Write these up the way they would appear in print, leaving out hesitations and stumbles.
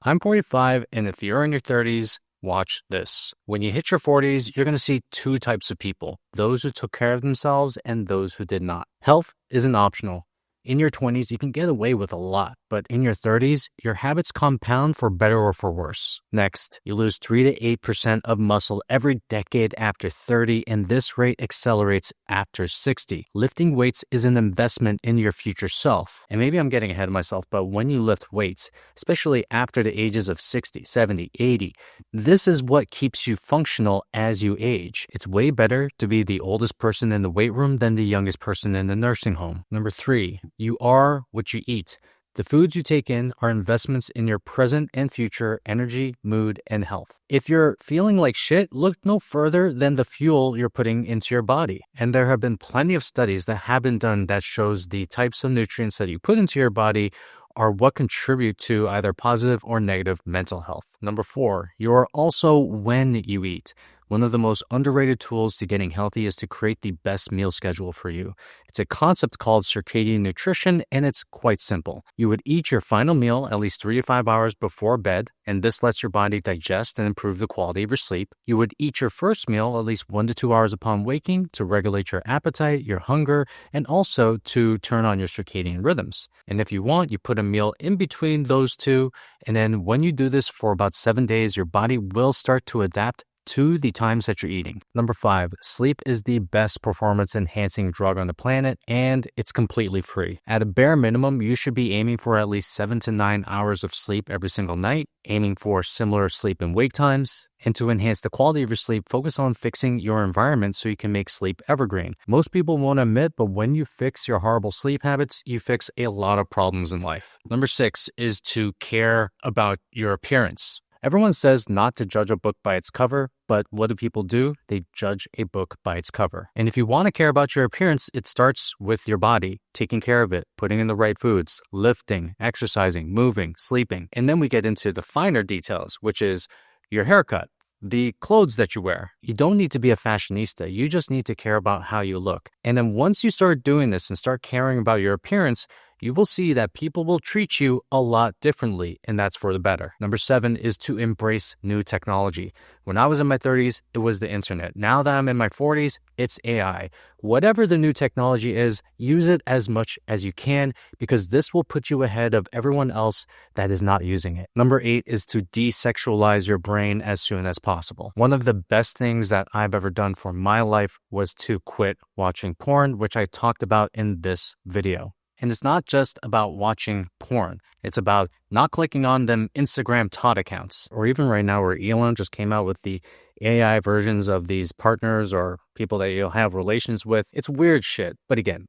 I'm 45, and if you're in your 30s, watch this. When you hit your 40s, you're going to see two types of people, those who took care of themselves and those who did not. Health isn't optional. In your 20s, you can get away with a lot, but in your 30s, your habits compound for better or for worse. Next, you lose 3 to 8% of muscle every decade after 30, and this rate accelerates after 60. Lifting weights is an investment in your future self. And maybe I'm getting ahead of myself, but when you lift weights, especially after the ages of 60, 70, 80, this is what keeps you functional as you age. It's way better to be the oldest person in the weight room than the youngest person in the nursing home. Number 3, you are what you eat. The foods you take in are investments in your present and future energy, mood, and health. If you're feeling like shit, look no further than the fuel you're putting into your body. And there have been plenty of studies that have been done that shows the types of nutrients that you put into your body are what contribute to either positive or negative mental health. Number 4, you are also when you eat. One of the most underrated tools to getting healthy is to create the best meal schedule for you. It's a concept called circadian nutrition, and it's quite simple. You would eat your final meal at least 3 to 5 hours before bed, and this lets your body digest and improve the quality of your sleep. You would eat your first meal at least 1 to 2 hours upon waking to regulate your appetite, your hunger, and also to turn on your circadian rhythms. And if you want, you put a meal in between those two, and then when you do this for about 7 days, your body will start to adapt to the times that you're eating. Number 5, sleep is the best performance-enhancing drug on the planet, and it's completely free. At a bare minimum, you should be aiming for at least 7 to 9 hours of sleep every single night, aiming for similar sleep and wake times. And to enhance the quality of your sleep, focus on fixing your environment so you can make sleep evergreen. Most people won't admit, but when you fix your horrible sleep habits, you fix a lot of problems in life. Number 6 is to care about your appearance. Everyone says not to judge a book by its cover, but what do people do? They judge a book by its cover. And if you want to care about your appearance, it starts with your body, taking care of it, putting in the right foods, lifting, exercising, moving, sleeping. And then we get into the finer details, which is your haircut, the clothes that you wear. You don't need to be a fashionista. You just need to care about how you look. And then once you start doing this and start caring about your appearance, you will see that people will treat you a lot differently, and that's for the better. Number 7 is to embrace new technology. When I was in my 30s, it was the internet. Now that I'm in my 40s, it's AI. Whatever the new technology is, use it as much as you can because this will put you ahead of everyone else that is not using it. Number 8 is to desexualize your brain as soon as possible. One of the best things that I've ever done for my life was to quit watching porn, which I talked about in this video. And it's not just about watching porn. It's about not clicking on them Instagram tot accounts. Or even right now where Elon just came out with the AI versions of these partners or people that you'll have relations with. It's weird shit. But again,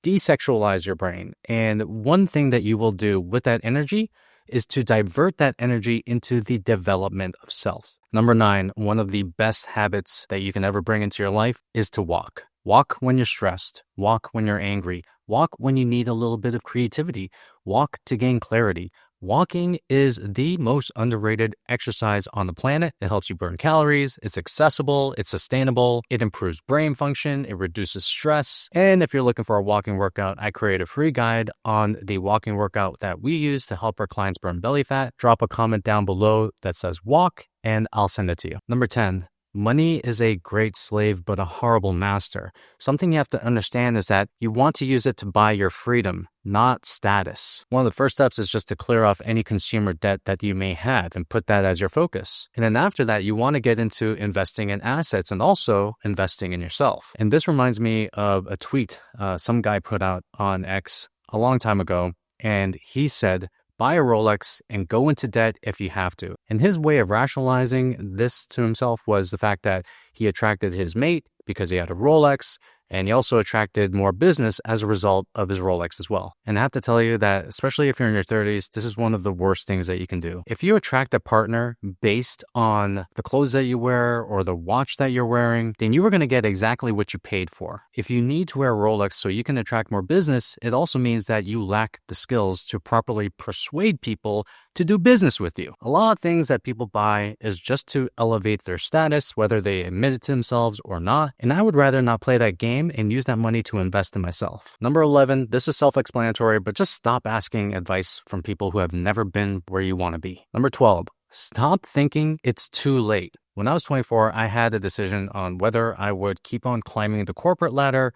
desexualize your brain. And one thing that you will do with that energy is to divert that energy into the development of self. Number 9, one of the best habits that you can ever bring into your life is to walk. Walk when you're stressed. Walk when you're angry. Walk when you need a little bit of creativity. Walk to gain clarity. Walking is the most underrated exercise on the planet. It helps you burn calories. It's accessible. It's sustainable. It improves brain function. It reduces stress. And if you're looking for a walking workout, I create a free guide on the walking workout that we use to help our clients burn belly fat. Drop a comment down below that says walk, and I'll send it to you. Number 10. Money is a great slave, but a horrible master. Something you have to understand is that you want to use it to buy your freedom, not status. One of the first steps is just to clear off any consumer debt that you may have and put that as your focus. And then after that, you want to get into investing in assets and also investing in yourself. And this reminds me of a tweet some guy put out on X a long time ago, and he said, buy a Rolex and go into debt if you have to. And his way of rationalizing this to himself was the fact that he attracted his mate because he had a Rolex, and he also attracted more business as a result of his Rolex as well. And I have to tell you that, especially if you're in your 30s, this is one of the worst things that you can do. If you attract a partner based on the clothes that you wear or the watch that you're wearing, then you are going to get exactly what you paid for. If you need to wear a Rolex so you can attract more business, it also means that you lack the skills to properly persuade people to do business with you. A lot of things that people buy is just to elevate their status, whether they admit it to themselves or not. And I would rather not play that game and use that money to invest in myself. Number 11, this is self-explanatory, but just stop asking advice from people who have never been where you want to be. Number 12, stop thinking it's too late. When I was 24, I had a decision on whether I would keep on climbing the corporate ladder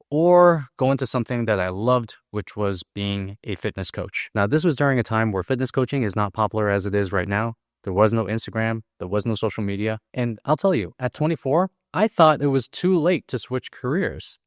or go into something that I loved, which was being a fitness coach. Now, this was during a time where fitness coaching is not popular as it is right now. There was no Instagram, there was no social media. And I'll tell you, at 24, I thought it was too late to switch careers.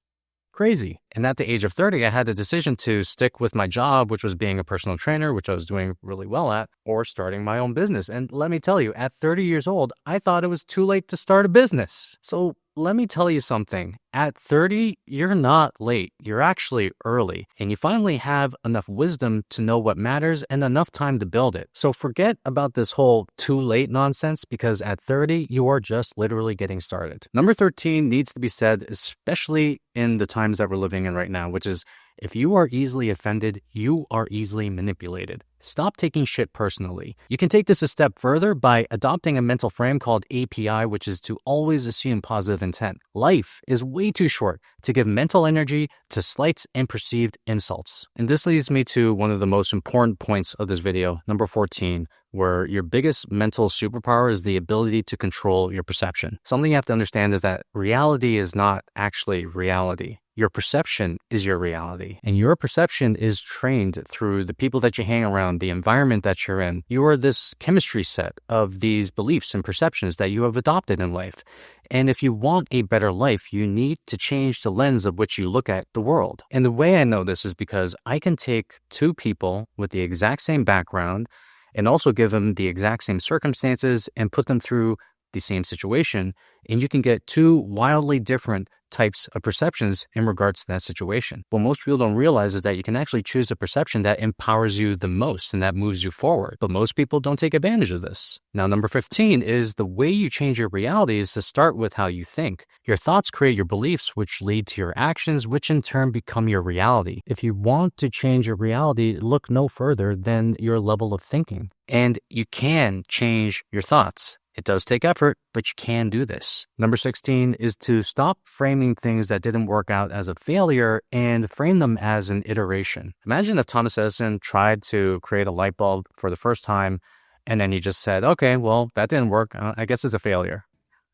Crazy. And at the age of 30, I had the decision to stick with my job, which was being a personal trainer, which I was doing really well at, or starting my own business. And let me tell you, at 30 years old, I thought it was too late to start a business. So let me tell you something. At 30, you're not late. You're actually early. And you finally have enough wisdom to know what matters and enough time to build it. So forget about this whole too late nonsense, because at 30, you are just literally getting started. Number 13 needs to be said, especially in the times that we're living in right now, which is, if you are easily offended, you are easily manipulated. Stop taking shit personally. You can take this a step further by adopting a mental frame called API, which is to always assume positive intent. Life is way too short to give mental energy to slights and perceived insults. And this leads me to one of the most important points of this video, number 14, where your biggest mental superpower is the ability to control your perception. Something you have to understand is that reality is not actually reality. Your perception is your reality, and your perception is trained through the people that you hang around, the environment that you're in. You are this chemistry set of these beliefs and perceptions that you have adopted in life. And if you want a better life, you need to change the lens of which you look at the world. And the way I know this is because I can take two people with the exact same background and also give them the exact same circumstances and put them through the same situation, and you can get two wildly different types of perceptions in regards to that situation. What most people don't realize is that you can actually choose a perception that empowers you the most and that moves you forward. But most people don't take advantage of this. Now, number 15 is the way you change your reality is to start with how you think. Your thoughts create your beliefs, which lead to your actions, which in turn become your reality. If you want to change your reality, look no further than your level of thinking. And you can change your thoughts. It does take effort, but you can do this. Number 16 is to stop framing things that didn't work out as a failure and frame them as an iteration. Imagine if Thomas Edison tried to create a light bulb for the first time, and then he just said, okay, well, that didn't work. I guess it's a failure.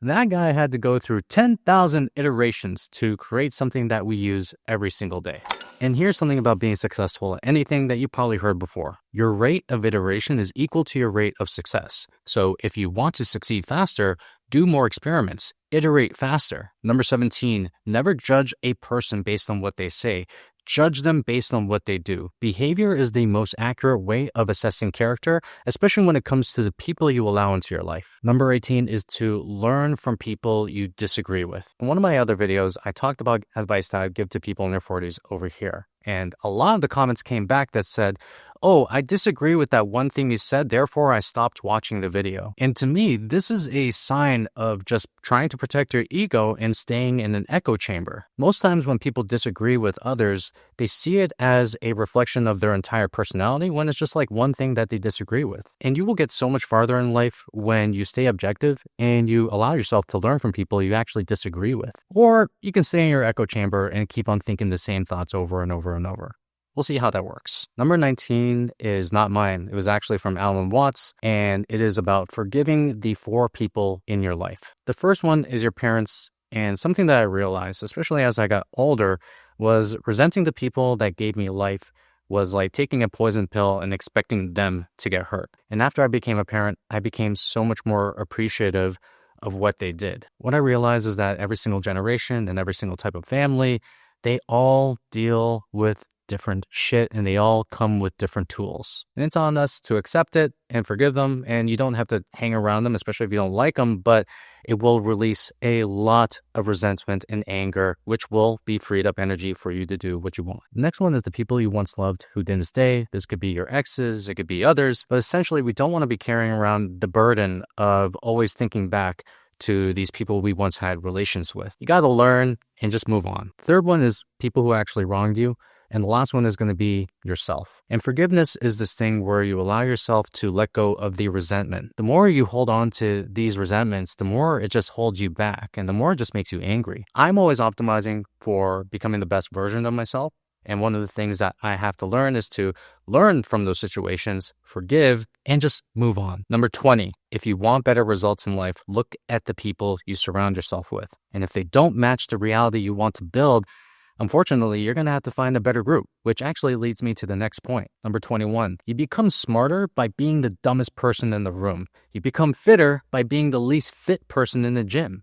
That guy had to go through 10,000 iterations to create something that we use every single day. And here's something about being successful at anything that you probably heard before. Your rate of iteration is equal to your rate of success. So if you want to succeed faster, do more experiments, iterate faster. Number 17, never judge a person based on what they say. Judge them based on what they do. Behavior is the most accurate way of assessing character, especially when it comes to the people you allow into your life. Number 18 is to learn from people you disagree with. In one of my other videos, I talked about advice that I give to people in their 40s over here. And a lot of the comments came back that said, oh, I disagree with that one thing you said, therefore I stopped watching the video. And to me, this is a sign of just trying to protect your ego and staying in an echo chamber. Most times when people disagree with others, they see it as a reflection of their entire personality when it's just like one thing that they disagree with. And you will get so much farther in life when you stay objective and you allow yourself to learn from people you actually disagree with. Or you can stay in your echo chamber and keep on thinking the same thoughts over and over and over. We'll see how that works. Number 19 is not mine. It was actually from Alan Watts, and it is about forgiving the 4 people in your life. The first one is your parents, and something that I realized, especially as I got older, was resenting the people that gave me life was like taking a poison pill and expecting them to get hurt. And after I became a parent, I became so much more appreciative of what they did. What I realized is that every single generation and every single type of family, they all deal with different shit and they all come with different tools. And it's on us to accept it and forgive them. And you don't have to hang around them, especially if you don't like them, but it will release a lot of resentment and anger, which will be freed up energy for you to do what you want. The next one is the people you once loved who didn't stay. This could be your exes, it could be others, but essentially we don't want to be carrying around the burden of always thinking back to these people we once had relations with. You got to learn and just move on. Third one is people who actually wronged you. And the last one is going to be yourself. And forgiveness is this thing where you allow yourself to let go of the resentment. The more you hold on to these resentments, the more it just holds you back and the more it just makes you angry. I'm always optimizing for becoming the best version of myself. And one of the things that I have to learn is to learn from those situations, forgive, and just move on. Number 20, if you want better results in life, look at the people you surround yourself with. And if they don't match the reality you want to build, unfortunately, you're going to have to find a better group, which actually leads me to the next point. Number 21, you become smarter by being the dumbest person in the room. You become fitter by being the least fit person in the gym.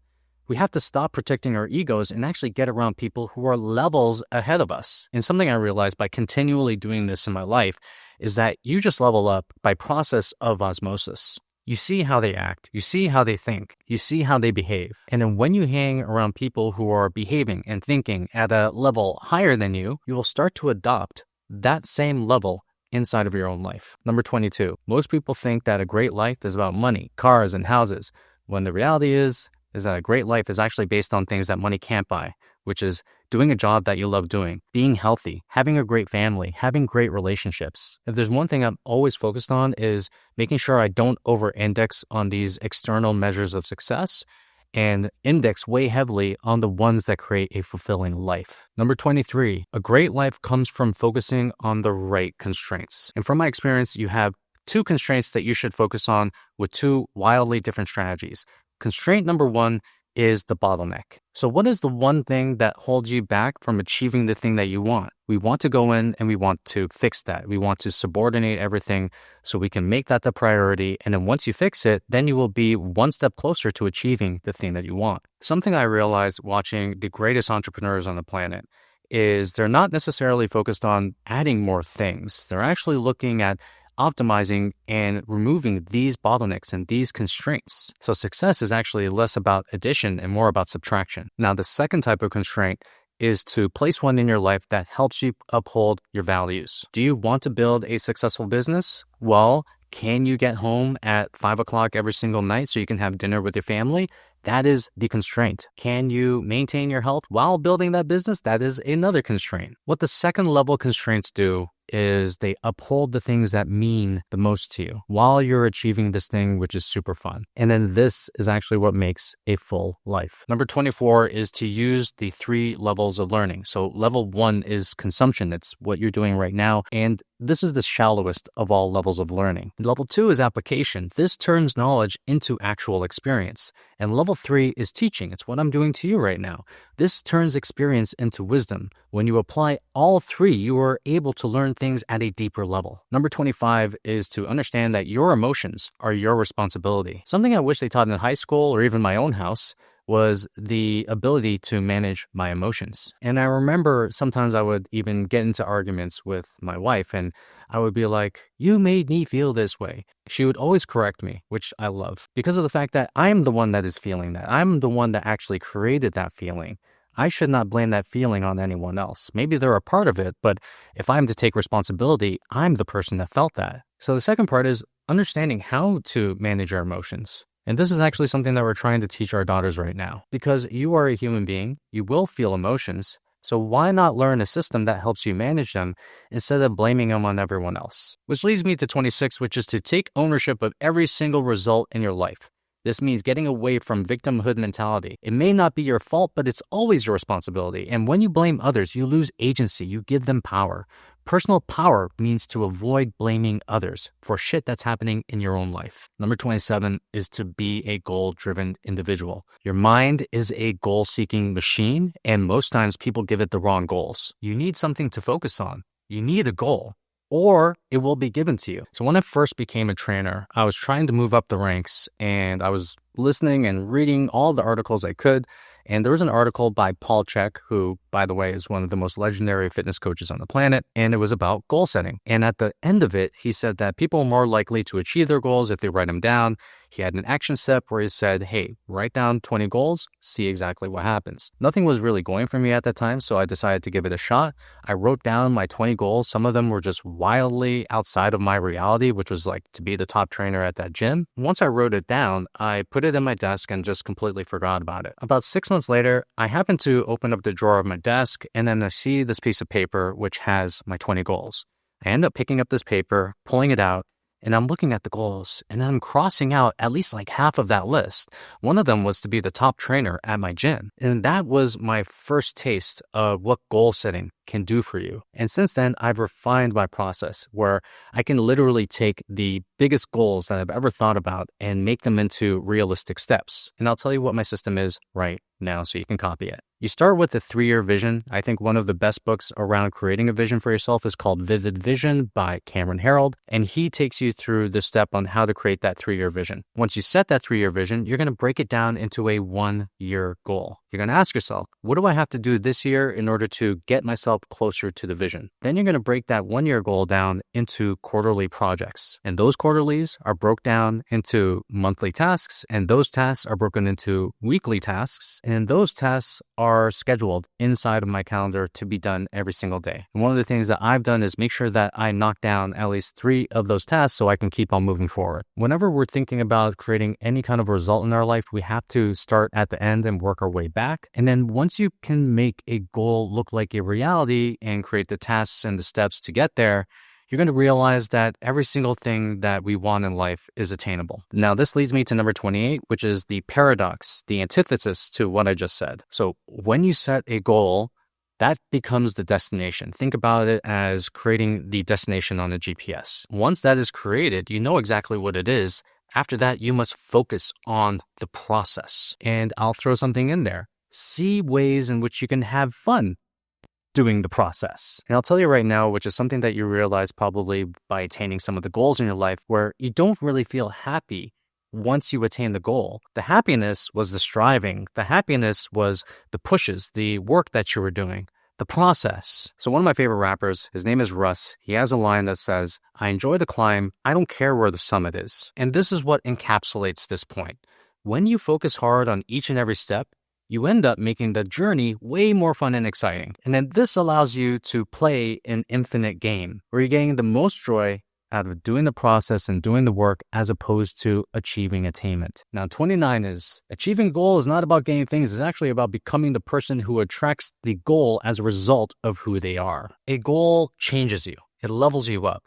We have to stop protecting our egos and actually get around people who are levels ahead of us. And something I realized by continually doing this in my life is that you just level up by process of osmosis. You see how they act, you see how they think, you see how they behave. And then when you hang around people who are behaving and thinking at a level higher than you will start to adopt that same level inside of your own life. Number 22, most people think that a great life is about money, cars, and houses, when the reality is that a great life is actually based on things that money can't buy, which is doing a job that you love doing, being healthy, having a great family, having great relationships. If there's one thing I'm always focused on is making sure I don't over-index on these external measures of success and index way heavily on the ones that create a fulfilling life. Number 23, a great life comes from focusing on the right constraints. And from my experience, you have two constraints that you should focus on with two wildly different strategies. Constraint number 1 is the bottleneck. So what is the one thing that holds you back from achieving the thing that you want? We want to go in and we want to fix that. We want to subordinate everything so we can make that the priority. And then once you fix it, then you will be one step closer to achieving the thing that you want. Something I realized watching the greatest entrepreneurs on the planet is they're not necessarily focused on adding more things. They're actually looking at optimizing and removing these bottlenecks and these constraints. So success is actually less about addition and more about subtraction. Now, the second type of constraint is to place one in your life that helps you uphold your values. Do you want to build a successful business? Well, can you get home at 5 o'clock every single night so you can have dinner with your family? That is the constraint. Can you maintain your health while building that business? That is another constraint. What the second level constraints do is they uphold the things that mean the most to you while you're achieving this thing, which is super fun. And then this is actually what makes a full life. Number 24 is to use the 3 levels of learning. So level 1 is consumption. It's what you're doing right now. And this is the shallowest of all levels of learning. Level 2 is application. This turns knowledge into actual experience. And level 3 is teaching. It's what I'm doing to you right now. This turns experience into wisdom. When you apply all 3, you are able to learn things at a deeper level. Number 25 is to understand that your emotions are your responsibility. Something I wish they taught in high school or even my own house was the ability to manage my emotions. And I remember sometimes I would even get into arguments with my wife and I would be like, you made me feel this way. She would always correct me, which I love, because of the fact that I'm the one that is feeling that. I'm the one that actually created that feeling. I should not blame that feeling on anyone else. Maybe they're a part of it, but if I'm to take responsibility, I'm the person that felt that. So the second part is understanding how to manage our emotions. And this is actually something that we're trying to teach our daughters right now. Because you are a human being, you will feel emotions. So why not learn a system that helps you manage them instead of blaming them on everyone else? Which leads me to 26, which is to take ownership of every single result in your life. This means getting away from victimhood mentality. It may not be your fault, but it's always your responsibility. And when you blame others, you lose agency. You give them power. Personal power means to avoid blaming others for shit that's happening in your own life. Number 27 is to be a goal-driven individual. Your mind is a goal-seeking machine, and most times people give it the wrong goals. You need something to focus on. You need a goal, or it will be given to you. So when I first became a trainer, I was trying to move up the ranks, and I was listening and reading all the articles I could. And there was an article by Paul Chek, who, by the way, is one of the most legendary fitness coaches on the planet, and it was about goal setting. And at the end of it, he said that people are more likely to achieve their goals if they write them down. He had an action step where he said, hey, write down 20 goals, see exactly what happens. Nothing was really going for me at that time, so I decided to give it a shot. I wrote down my 20 goals. Some of them were just wildly outside of my reality, which was like to be the top trainer at that gym. Once I wrote it down, I put put it in my desk and just completely forgot about it. About 6 months later, I happened to open up the drawer of my desk, and then I see this piece of paper which has my 20 goals. I end up picking up this paper, pulling it out, and I'm looking at the goals, and I'm crossing out at least like half of that list. One of them was to be the top trainer at my gym. And that was my first taste of what goal setting can do for you. And since then, I've refined my process where I can literally take the biggest goals that I've ever thought about and make them into realistic steps. And I'll tell you what my system is right now so you can copy it. You start with a 3-year vision. I think one of the best books around creating a vision for yourself is called Vivid Vision by Cameron Herold. And he takes you through the step on how to create that 3-year vision. Once you set that 3-year vision, you're going to break it down into a 1-year goal. You're going to ask yourself, what do I have to do this year in order to get myself closer to the vision? Then you're going to break that 1-year goal down into quarterly projects. And those quarterlies are broke down into monthly tasks, and those tasks are broken into weekly tasks. And those tasks are scheduled inside of my calendar to be done every single day. And one of the things that I've done is make sure that I knock down at least 3 of those tasks so I can keep on moving forward. Whenever we're thinking about creating any kind of result in our life, we have to start at the end and work our way back. And then once you can make a goal look like a reality and create the tasks and the steps to get there, you're going to realize that every single thing that we want in life is attainable. Now, this leads me to number 28, which is the paradox, the antithesis to what I just said. So when you set a goal, that becomes the destination. Think about it as creating the destination on a GPS. Once that is created, you know exactly what it is. After that, you must focus on the process. And I'll throw something in there. See ways in which you can have fun doing the process. And I'll tell you right now, which is something that you realize probably by attaining some of the goals in your life, where you don't really feel happy once you attain the goal. The happiness was the striving. The happiness was the pushes, the work that you were doing, the process. So one of my favorite rappers, his name is Russ. He has a line that says, "I enjoy the climb. I don't care where the summit is." And this is what encapsulates this point. When you focus hard on each and every step, you end up making the journey way more fun and exciting. And then this allows you to play an infinite game where you're getting the most joy out of doing the process and doing the work as opposed to achieving attainment. Now, 29 is achieving a goal is not about getting things. It's actually about becoming the person who attracts the goal as a result of who they are. A goal changes you. It levels you up.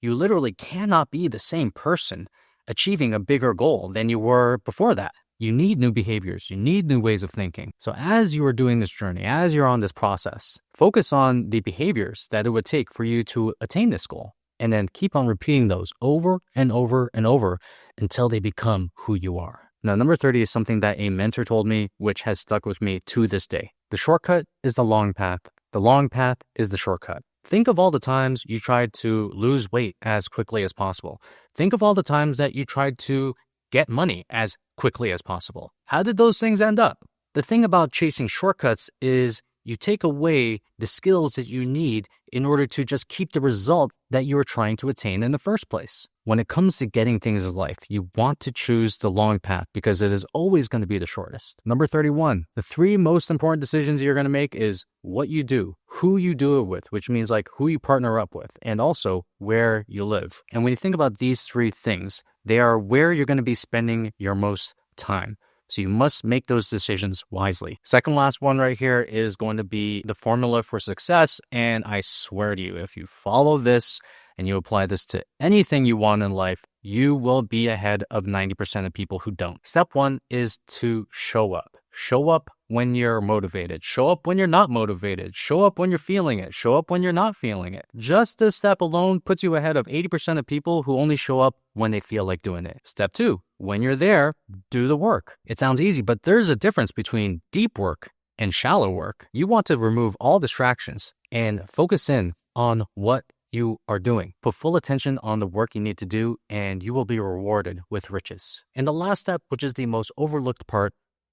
You literally cannot be the same person achieving a bigger goal than you were before that. You need new behaviors. You need new ways of thinking. So as you are doing this journey, as you're on this process, focus on the behaviors that it would take for you to attain this goal. And then keep on repeating those over and over and over until they become who you are. Now, number 30 is something that a mentor told me, which has stuck with me to this day. The shortcut is the long path. The long path is the shortcut. Think of all the times you tried to lose weight as quickly as possible. Think of all the times that you tried to get money as quickly as possible. How did those things end up? The thing about chasing shortcuts is you take away the skills that you need in order to just keep the result that you were trying to attain in the first place. When it comes to getting things in life, you want to choose the long path because it is always going to be the shortest. Number 31, the 3 most important decisions you're going to make is what you do, who you do it with, which means like who you partner up with, and also where you live. And when you think about these 3 things, they are where you're going to be spending your most time. So you must make those decisions wisely. Second last one right here is going to be the formula for success. And I swear to you, if you follow this and you apply this to anything you want in life, you will be ahead of 90% of people who don't. Step 1 is to show up. Show up when you're motivated. Show up when you're not motivated. Show up when you're feeling it. Show up when you're not feeling it. Just this step alone puts you ahead of 80% of people who only show up when they feel like doing it. Step 2, when you're there, do the work. It sounds easy, but there's a difference between deep work and shallow work. You want to remove all distractions and focus in on what you are doing. Put full attention on the work you need to do, and you will be rewarded with riches. And the last step, which is the most overlooked part,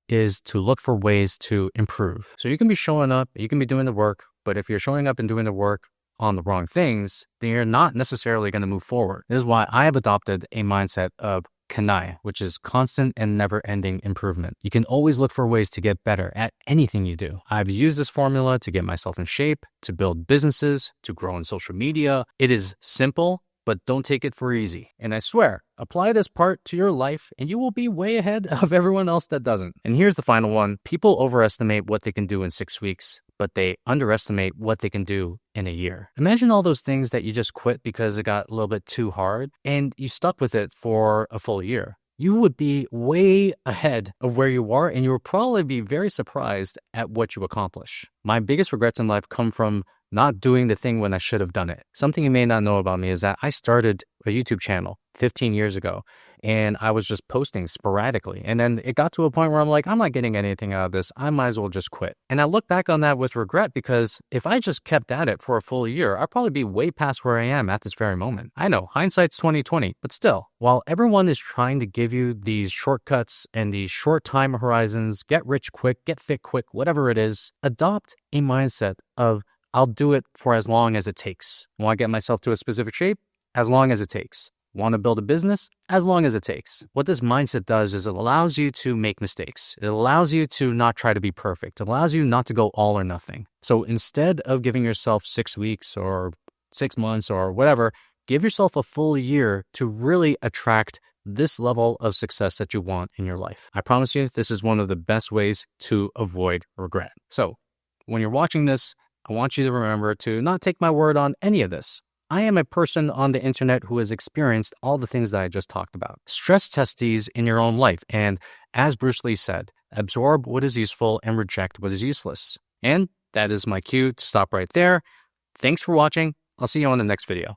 is to look for ways to improve. So you can be showing up, you can be doing the work, but if you're showing up and doing the work on the wrong things, then you're not necessarily going to move forward. This is why I have adopted a mindset of Kanai, which is constant and never-ending improvement. You can always look for ways to get better at anything you do. I've used this formula to get myself in shape, to build businesses, to grow in social media. It is simple, but don't take it for easy. And I swear, apply this part to your life and you will be way ahead of everyone else that doesn't. And here's the final one. People overestimate what they can do in 6 weeks, but they underestimate what they can do in a year. Imagine all those things that you just quit because it got a little bit too hard and you stuck with it for a full year. You would be way ahead of where you are, and you would probably be very surprised at what you accomplish. My biggest regrets in life come from not doing the thing when I should have done it. Something you may not know about me is that I started a YouTube channel 15 years ago, and I was just posting sporadically. And then it got to a point where I'm like, I'm not getting anything out of this. I might as well just quit. And I look back on that with regret because if I just kept at it for a full year, I'd probably be way past where I am at this very moment. I know, hindsight's 20/20, but still, while everyone is trying to give you these shortcuts and these short time horizons, get rich quick, get fit quick, whatever it is, adopt a mindset of I'll do it for as long as it takes. Want to get myself to a specific shape? As long as it takes. Want to build a business? As long as it takes. What this mindset does is it allows you to make mistakes. It allows you to not try to be perfect. It allows you not to go all or nothing. So instead of giving yourself 6 weeks or 6 months or whatever, give yourself a full year to really attract this level of success that you want in your life. I promise you, this is one of the best ways to avoid regret. So when you're watching this, I want you to remember to not take my word on any of this. I am a person on the internet who has experienced all the things that I just talked about. Stress test these in your own life. And as Bruce Lee said, absorb what is useful and reject what is useless. And that is my cue to stop right there. Thanks for watching. I'll see you on the next video.